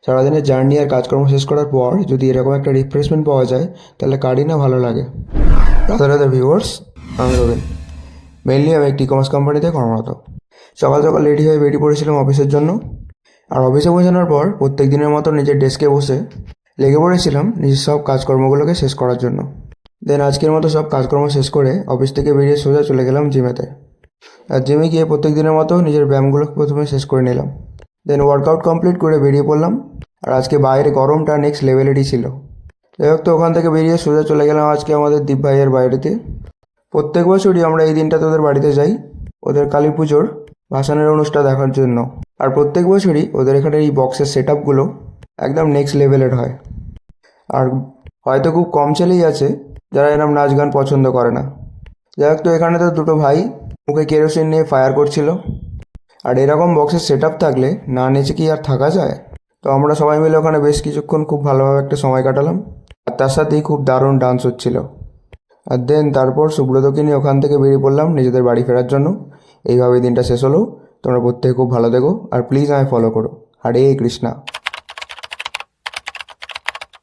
সারাদিনের জার্নি আর কাজকর্ম শেষ করার পর যদি এরকম একটা রিফ্রেশমেন্ট পাওয়া যায় তাহলে কারই না ভালো লাগে। রাধে রাধে ভিউয়ার্স, আমি রবিন। মেনলি আমি একটি কমার্স কোম্পানিতে কর্মরত। সকাল সকাল রেডি হয়ে বেরিয়ে পড়েছিলাম অফিসের জন্য। আর অফিসে পৌঁছানোর পর প্রত্যেক দিনের মতো নিজের ডেস্কে বসে লেগে পড়েছিলাম নিজের সব কাজকর্মগুলোকে শেষ করার জন্য। দেন আজকের মতো সব কাজকর্ম শেষ করে অফিস থেকে বেরিয়ে সোজা চলে গেলাম জিমেতে। আর জিমে গিয়ে প্রত্যেক দিনের মতো নিজের ব্যায়ামগুলো প্রথমে শেষ করে নিলাম। দেন ওয়ার্কআউট কমপ্লিট করে বেরিয়ে পড়লাম। আর আজকে বাইরে গরমটা নেক্সট লেভেলেরই ছিল। যাই হোক, তো ওখান থেকে বেরিয়ে সোজা চলে গেলাম আজকে আমাদের দীপ ভাইয়ের বাড়িতে। প্রত্যেক বছরই আমরা এই দিনটাতে ওদের বাড়িতে যাই ওদের কালী পুজোর ভাসানের অনুষ্ঠান দেখার জন্য। আর প্রত্যেক বছরই ওদের এখানে এই বক্সের সেট আপগুলো একদম নেক্সট লেভেলের হয়। আর হয়তো খুব কম ছেলেই আছে যারা এরম নাচ গান পছন্দ করে না। যাই হোক, তো এখানে তো দুটো ভাই মুখে কেরোসিন নিয়ে ফায়ার করছিল। আর এরকম বক্সের সেট আপ থাকলে না নেচে কি আর থাকা যায়? তো আমরা সবাই মিলে ওখানে বেশ কিছুক্ষণ খুব ভালোভাবে একটা সময় কাটালাম। আর তার সাথেই খুব দারুণ ডান্স হচ্ছিল। আর দেন তারপর সুব্রতকে নিয়ে ওখান থেকে বেরিয়ে পড়লাম নিজেদের বাড়ি ফেরার জন্য। এইভাবে দিনটা শেষ হলো। তোমরা প্রত্যেকে খুব ভালো থেকো আর প্লিজ আমায় ফলো করো। হরে কৃষ্ণা।